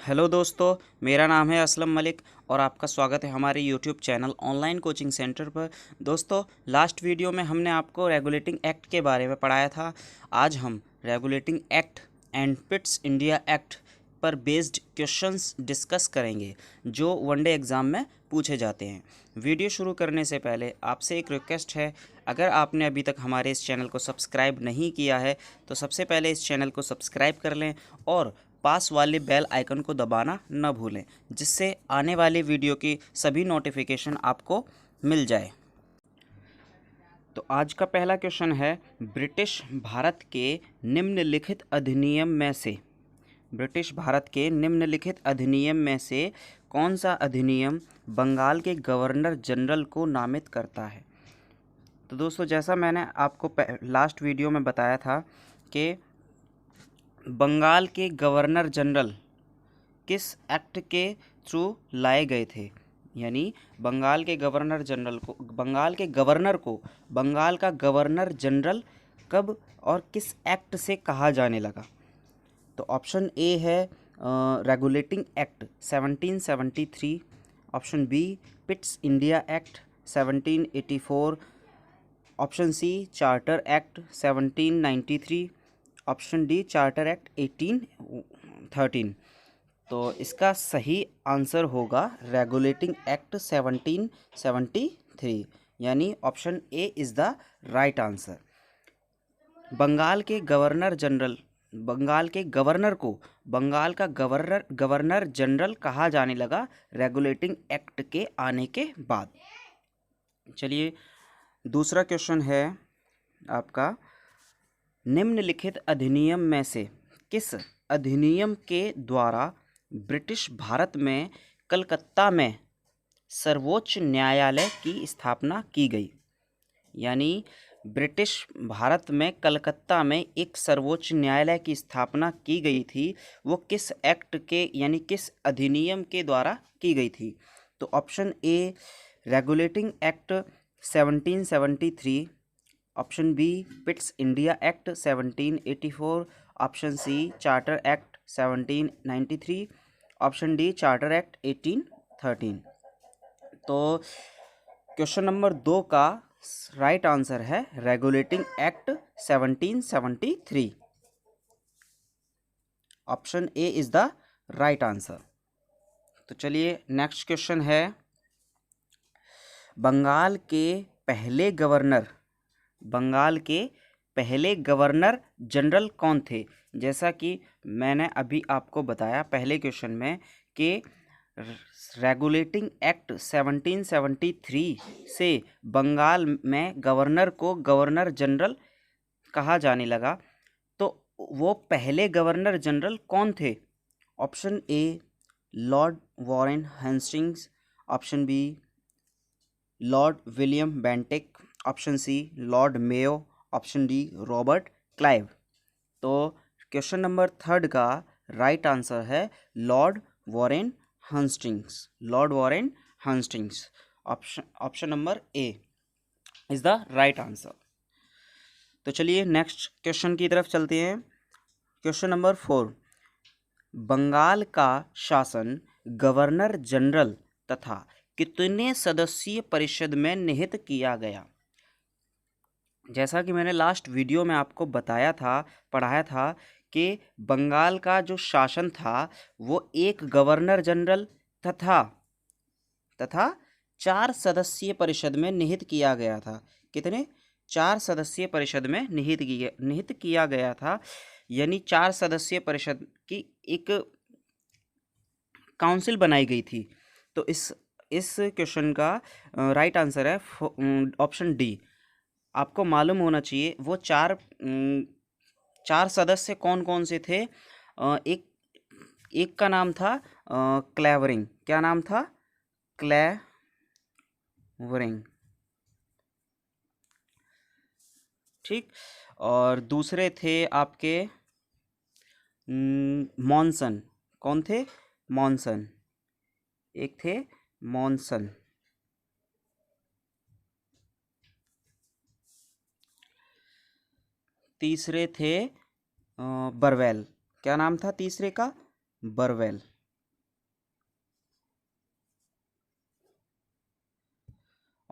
Hello दोस्तों, मेरा नाम है असलम मलिक और आपका स्वागत है हमारे YouTube channel online coaching centre पर। दोस्तों, लास्ट वीडियो में हमने आपको रेगुलेटिंग एक्ट के बारे में पढ़ाया था। आज हम regulating act and पिट्स India act पर बेस्ड क्वेश्चंस डिस्कस करेंगे जो वनडे एग्ज़ाम में पूछे जाते हैं। वीडियो शुरू करने से पहले आपसे एक रिक्वेस्ट है, अगर आपने अभी तक हमारे इस चैनल को सब्सक्राइब नहीं किया है तो सबसे पहले इस चैनल को सब्सक्राइब कर लें और पास वाले बेल आइकन को दबाना न भूलें, जिससे आने वाली वीडियो की सभी नोटिफिकेशन आपको मिल जाए। तो आज का पहला क्वेश्चन है, ब्रिटिश भारत के निम्नलिखित अधिनियम में से कौन सा अधिनियम बंगाल के गवर्नर जनरल को नामित करता है। तो दोस्तों, जैसा मैंने आपको लास्ट वीडियो में बताया था कि बंगाल के गवर्नर जनरल किस एक्ट के थ्रू लाए गए थे, यानी बंगाल के गवर्नर को बंगाल का गवर्नर जनरल कब और किस एक्ट से कहा जाने लगा। तो ऑप्शन ए है regulating act 1773, option B Pitt's India act 1784, option C charter act 1793, option D charter act 1813। तो इसका सही आंसर होगा रेगुलेटिंग एक्ट 1773, यानी option A is the right answer. Bengal के गवर्नर को बंगाल का गवर्नर जनरल कहा जाने लगा रेगुलेटिंग एक्ट के आने के बाद। चलिए, दूसरा क्वेश्चन है आपका, निम्नलिखित अधिनियम में से किस अधिनियम के द्वारा ब्रिटिश भारत में कलकत्ता में सर्वोच्च न्यायालय की स्थापना की गई। यानी ब्रिटिश भारत में कलकत्ता में एक सर्वोच्च न्यायालय की स्थापना की गई थी, वो किस एक्ट के यानी किस अधिनियम के द्वारा की गई थी। तो option A regulating act 1773, option B Pitt's India act 1784, option C charter act 1793, option D charter act 1813। तो क्वेश्चन नंबर 2 का राइट आंसर है regulating act 1773। Option A is the right answer. तो चलिए, नेक्स्ट क्वेश्चन है, बंगाल के पहले governor general कौन थे। जैसा कि मैंने अभी आपको बताया पहले क्वेश्चन में कि रेगुलेटिंग एक्ट 1773 से बंगाल में गवर्नर को गवर्नर जनरल कहा जाने लगा, तो वो पहले गवर्नर जनरल कौन थे। Option A Lord Warren Hastings, option B Lord William Bentinck, option C Lord Mayo, option D Robert Clive. तो क्वेश्चन नंबर 3 का राइट आंसर है Lord Warren Hastings. Option number A is the right answer. तो चलिए, next question की तरफ चलते हैं। Question number 4, Bengal का शासन गवर्नर जनरल तथा कितने सदस्यीय परिषद में निहित किया गया। जैसा कि मैंने लास्ट वीडियो में आपको पढ़ाया था कि बंगाल का जो शासन था वो एक गवर्नर जनरल तथा 4 सदस्यीय परिषद में निहित किया गया था। कितने? 4 सदस्यीय परिषद में निहित किया गया था, यानी 4 सदस्यीय परिषद की एक काउंसिल बनाई गई थी। तो इस क्वेश्चन का राइट आंसर है ऑप्शन डी। आपको मालूम होना चाहिए वो चार सदस्य कौन कौन से थे। एक का नाम था क्लेवरिंग। क्या नाम था? क्लेवरिंग, ठीक। और दूसरे थे आपके मॉनसन। कौन थे? मॉनसन। एक थे मॉनसन। तीसरे थे बरवेल। क्या नाम था तीसरे का? बरवेल।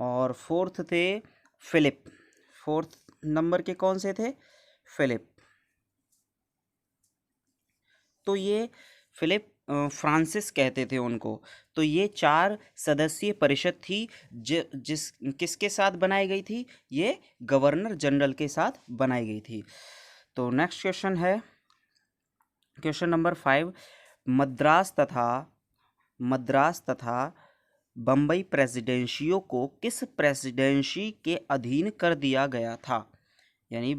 और फोर्थ थे फिलिप। फोर्थ नंबर के कौन से थे? फिलिप। तो ये फिलिप फ्रांसिस कहते थे उनको। तो ये 4 सदस्यीय परिषद थी जिस किसके साथ बनाई गई थी? ये गवर्नर जनरल के साथ बनाई गई थी। तो नेक्स्ट क्वेश्चन है क्वेश्चन नंबर 5। मद्रास तथा बम्बई प्रेसिडेंसियों को किस प्रेसिडेंसी के अधीन कर दिया गया था? यानी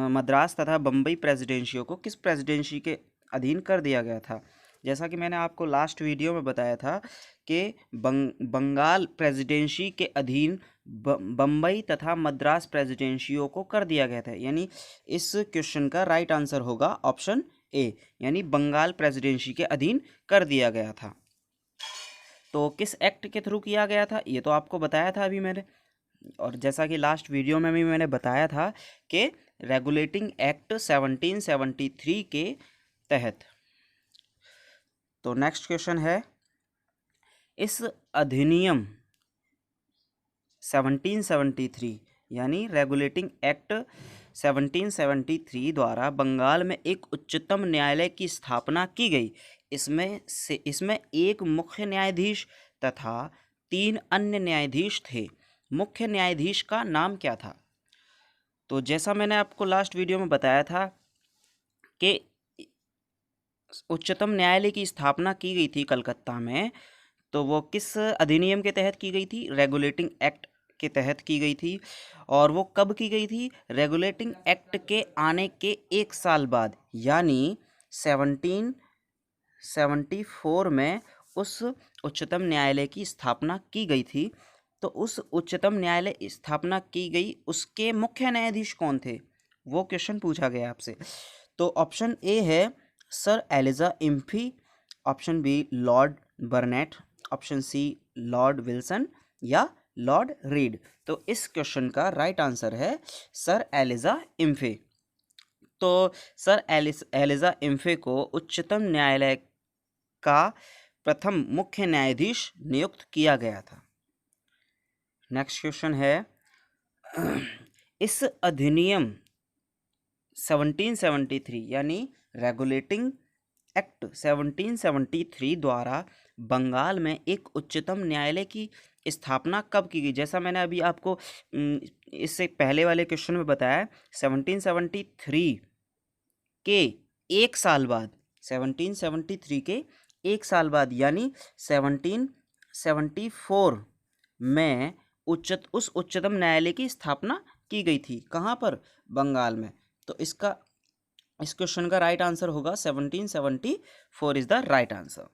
मद्रास तथा बम्बई प्रेसिडेंसियों को किस प्रेसिडेंसी के अधीन कर दिया गया था? जैसा कि मैंने आपको लास्ट वीडियो में बताया था कि बंगाल प्रेसिडेंसी के अधीन बम्बई तथा मद्रास प्रेसिडेंसियों को कर दिया गया था। यानी इस क्वेश्चन का राइट आंसर होगा ऑप्शन ए, यानी बंगाल प्रेसिडेंसी के अधीन कर दिया गया था। तो किस एक्ट के थ्रू किया गया था? ये तो आपको बताया था अभी मैंने, और जैसा कि लास्ट वीडियो में भी मैंने बताया था कि रेगुलेटिंग एक्ट 1773 के तहत। तो नेक्स्ट क्वेश्चन है, इस अधिनियम 1773 यानी रेगुलेटिंग एक्ट 1773 द्वारा बंगाल में एक उच्चतम न्यायालय की स्थापना की गई। इसमें एक मुख्य न्यायाधीश तथा 3 अन्य न्यायाधीश थे। मुख्य न्यायाधीश का नाम क्या था? तो जैसा मैंने आपको लास्ट वीडियो में बताया था कि उच्चतम न्यायालय की स्थापना की गई थी कलकत्ता में, तो वो किस अधिनियम के तहत की गई थी? रेगुलेटिंग एक्ट के तहत की गई थी। और वो कब की गई थी? रेगुलेटिंग एक्ट के आने के 1 साल बाद, यानी 1774 में उस उच्चतम न्यायालय की स्थापना की गई थी। तो उस उच्चतम न्यायालय स्थापना की गई, उसके मुख्य न्यायाधीश कौन थे? वो क्वेश्चन पूछा गया आपसे। तो ऑप्शन ए है Sir Elijah Impey, option B Lord Burnett, option C Lord Wilson या लॉर्ड रीड। तो इस क्वेश्चन का राइट आंसर है सर एलिजा इम्फे। तो सर एलिजा इम्फे को उच्चतम न्यायालय का प्रथम मुख्य न्यायाधीश नियुक्त किया गया था। नेक्स्ट क्वेश्चन है, इस अधिनियम 1773 यानी रेगुलेटिंग एक्ट 1773 द्वारा बंगाल में एक उच्चतम न्यायालय की स्थापना कब की गई? जैसा मैंने अभी आपको इससे पहले वाले क्वेश्चन में बताया, 1773 के 1 साल बाद, 1773 के 1 साल बाद यानी 1774 में उस उच्चतम न्यायालय की स्थापना की गई थी। कहाँ पर? बंगाल में। तो इस क्वेश्चन का राइट आंसर होगा 1774 is the right answer.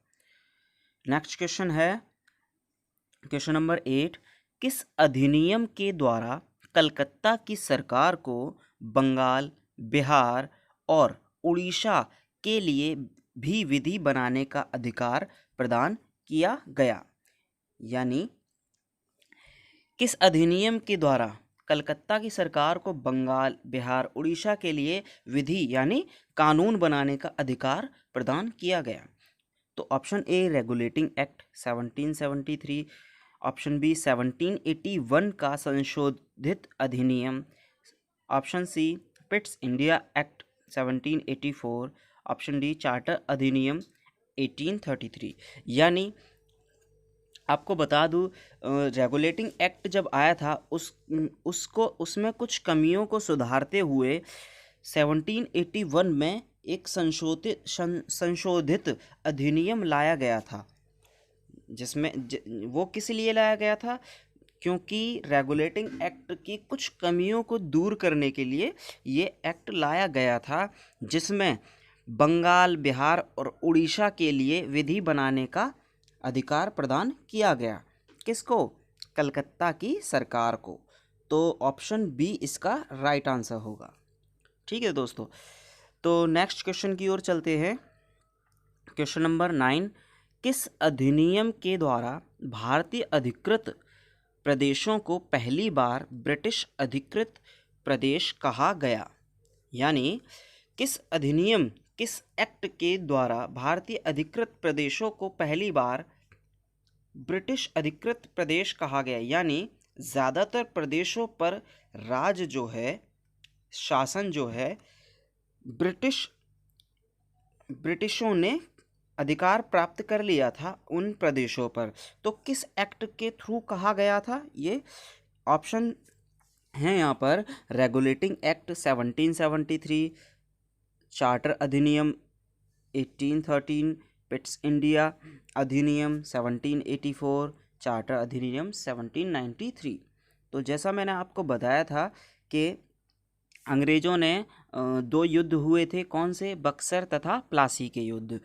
Next question है क्वेश्चन नंबर 8। किस अधिनियम के द्वारा कलकत्ता की सरकार को बंगाल, बिहार और उड़ीसा के लिए भी विधि बनाने का अधिकार प्रदान किया गया? यानी किस अधिनियम के द्वारा कलकत्ता की सरकार को बंगाल, बिहार, उड़ीसा के लिए विधि यानी कानून बनाने का अधिकार प्रदान किया गया? तो option A regulating act 1773, option B 1781 का संशोधित अधिनियम, option C Pitt's India act 1784, option D charter अधिनियम 1833। यानी आपको बता दूं, रेगुलेटिंग एक्ट जब आया था उसमें कुछ कमियों को सुधारते हुए 1781 में एक संशोधित अधिनियम लाया गया था, जिसमें वो किस लिए लाया गया था? क्योंकि रेगुलेटिंग एक्ट की कुछ कमियों को दूर करने के लिए ये एक्ट लाया गया था, जिसमें बंगाल, बिहार और उड़ीसा के लिए विधि बनाने का अधिकार प्रदान किया गया। किसको? कलकत्ता की सरकार को। तो ऑप्शन बी इसका राइट आंसर होगा। ठीक है दोस्तों, तो नेक्स्ट क्वेश्चन की ओर चलते हैं। Question number 9। किस अधिनियम के द्वारा भारतीय अधिकृत प्रदेशों को पहली बार ब्रिटिश अधिकृत प्रदेश कहा गया? यानी किस अधिनियम, किस एक्ट के द्वारा भारतीय अधिकृत प्रदेशों को पहली बार ब्रिटिश अधिकृत प्रदेश कहा गया, यानी ज़्यादातर प्रदेशों पर राज जो है, शासन जो है, ब्रिटिशों ने अधिकार प्राप्त कर लिया था उन प्रदेशों पर। तो किस एक्ट के थ्रू कहा गया था? ये ऑप्शन है यहाँ पर, रेगुलेटिंग एक्ट 1773, चार्टर अधिनियम 1813, पिट्स इंडिया अधिनियम 1784, चार्टर अधिनियम 1793। तो जैसा मैंने आपको बताया था कि अंग्रेज़ों ने दो युद्ध हुए थे, कौन से? बक्सर तथा प्लासी के युद्ध।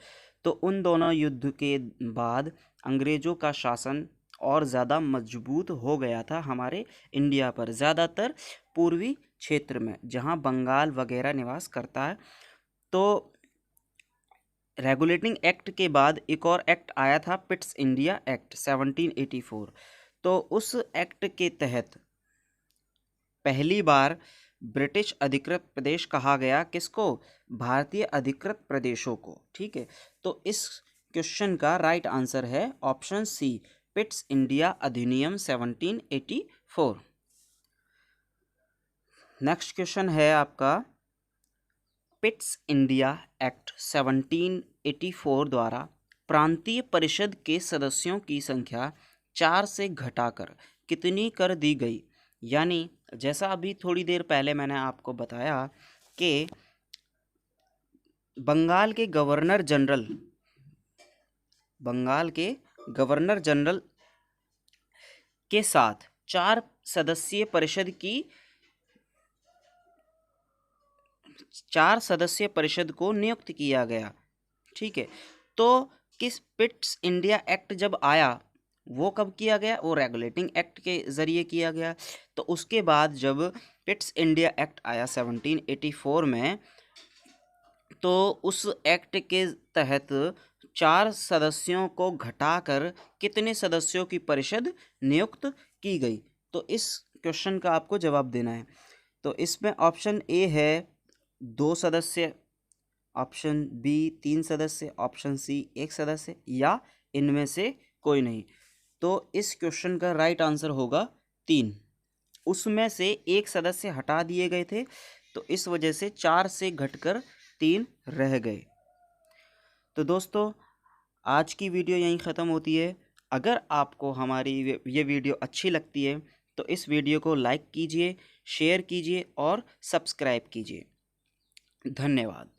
तो उन दोनों युद्ध के बाद अंग्रेज़ों का शासन और ज़्यादा मजबूत हो गया था हमारे इंडिया पर, ज़्यादातर पूर्वी क्षेत्र में जहाँ बंगाल वगैरह निवास करता है। तो रेगुलेटिंग एक्ट के बाद एक और एक्ट आया था, पिट्स इंडिया एक्ट 1784। तो उस एक्ट के तहत पहली बार ब्रिटिश अधिकृत प्रदेश कहा गया किसको? भारतीय अधिकृत प्रदेशों को। ठीक है, तो इस क्वेश्चन का राइट आंसर है ऑप्शन सी, पिट्स इंडिया अधिनियम 1784। नेक्स्ट क्वेश्चन है आपका, पिट्स इंडिया एक्ट 1784 द्वारा प्रांतीय परिषद के सदस्यों की संख्या 4 से घटाकर कितनी कर दी गई? यानी जैसा अभी थोड़ी देर पहले मैंने आपको बताया कि बंगाल के गवर्नर जनरल के साथ 4 सदस्यीय परिषद को नियुक्त किया गया। ठीक है, तो किस पिट्स इंडिया एक्ट जब आया वो कब किया गया? वो रेगुलेटिंग एक्ट के ज़रिए किया गया। तो उसके बाद जब पिट्स इंडिया एक्ट आया 1784 में, तो उस एक्ट के तहत 4 सदस्यों को घटाकर कितने सदस्यों की परिषद नियुक्त की गई? तो इस क्वेश्चन का आपको जवाब देना है। तो इसमें ऑप्शन ए है 2 सदस्य, ऑप्शन बी 3 सदस्य, ऑप्शन सी 1 सदस्य, या इनमें से कोई नहीं। तो इस क्वेश्चन का राइट आंसर होगा 3। उसमें से 1 सदस्य हटा दिए गए थे, तो इस वजह से 4 से घटकर 3 रह गए। तो दोस्तों, आज की वीडियो यहीं ख़त्म होती है। अगर आपको हमारी ये वीडियो अच्छी लगती है तो इस वीडियो को लाइक कीजिए, शेयर कीजिए और सब्सक्राइब कीजिए। धन्यवाद।